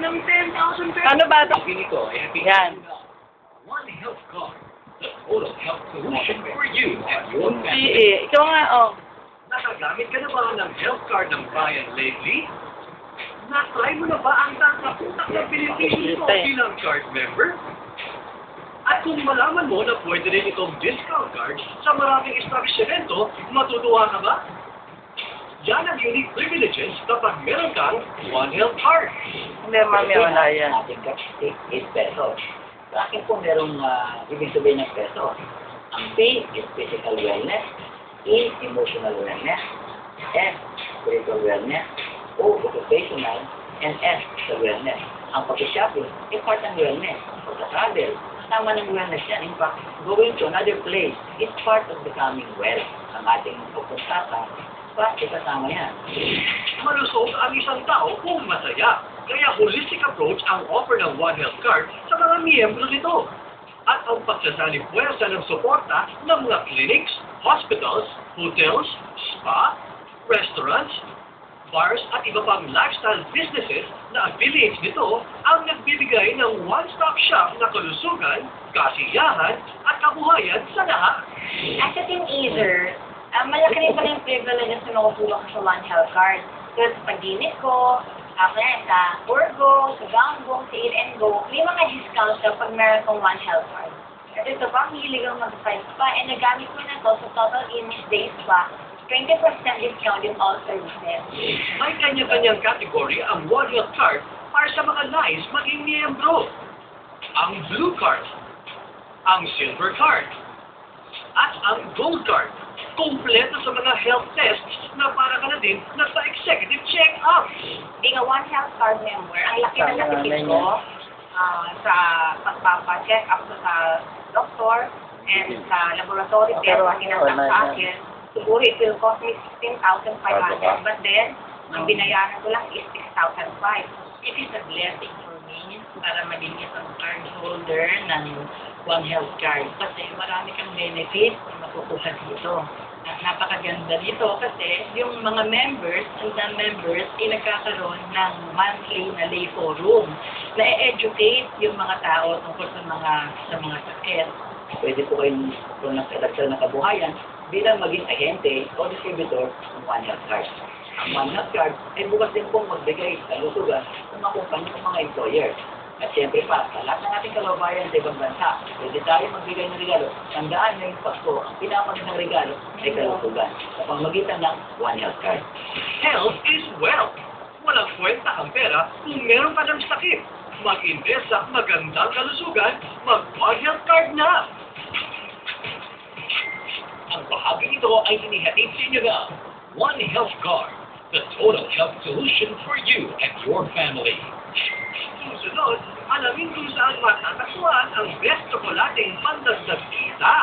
ng 10,000 pesos. Ano ba ito? Ganito, Yan. One Health Card, the total health solution for you and your Si, family. ikaw nga, oh. Nakagamit ka na ba ng health card ng bayan lately? Na-try mo na ba ang tangkaputak na benepisyo mo bilang card member? At kung malaman mo na pwede rin itong discount card sa maraming establishmento, matutuwa ka ba? Yan ang unique privileges kapag meron kang One Health Card. Hindi, mami, wala yan. Ating cash take is pesos. Sa akin po merong ibig sabihin ng peso. Ang P is physical wellness, E, emotional wellness, S, spiritual wellness, O, occupational, and S, the wellness. Ang pag-shopping is part ng wellness. Pag-travel, kasama ng wellness yan. In fact, going to another place is part of becoming well. Ang ating pagpunta kasama yan. Malusog ang isang tao kung masaya. Kaya holistic approach ang offer ng One Health Card sa mga miyembro nito. At ang pagsasali puwersa ng suporta ng mga clinics, hospitals, hotels, spa, restaurants, bars at iba pang lifestyle businesses na affiliates nito ang nagbibigay ng one-stop shop na kalusugan, kasiyahan at kabuhayan sa lahat. As a teenager, malaki rin pala yung privilege na nakutulong ko sa One Health Card. Kasi sa pag-init ko, sa Orgo, sa Gangbong, sa Eat and Go, may mga discounts kapag meron kong One Health Card. At ito pa, hilig ang mag-fight pa, and nagamit ko na to sa Total Image Days pa, 20% discount in all services. May kanya-kanyang category ang One Health Card para sa mga nais maging miyembro. Ang Blue Card, ang Silver Card, at ang Gold Card. Kompleto sa mga health tests na para ka na din nagpa-executive check-up. Being a One Health Card member, ang laki na natipid ko sa pagpapa-check up ko sa doktor and sa laboratory test na tinatang sa akin. Siguro it will cost me 16,500, but then, ang binayaran ko lang is 6,500. It is a blessing for me para maging isang card holder ng One Health Card. Kasi marami kang benefits na makukuha dito. At napakaganda nito kasi yung mga members and non-members ay nagkakaroon ng monthly na lay forum na i-educate yung mga tao tungkol sa mga sakit. Pwede po kayong kung nagkadagdag na kabuhayan bilang maging ahente o distributor ng One Health Card. Ang One Health Card ay bukas din pong magbigay sa lusugan ng mga kumpanya ng mga employers. At siyempre pa, sa lahat ng ating kababayan sa ibang bansa, pwede tayo magbigay ng regalo. Tandaan na yung Pasko, ang pinakamagandang regalo ay kalusugan sa pamamagitan ng One Health Card. Health is wealth. Walang kwenta ang pera kung meron ka ng sakit. Mag-invest sa magandang kalusugan, mag-One Health Card na! Ang bahagi ito ay inihatid sa inyo ng One Health Card, the total health solution for you and your family. Susunod, alamin kung saan matatagpuan ang best tsokolating pandagdag kita.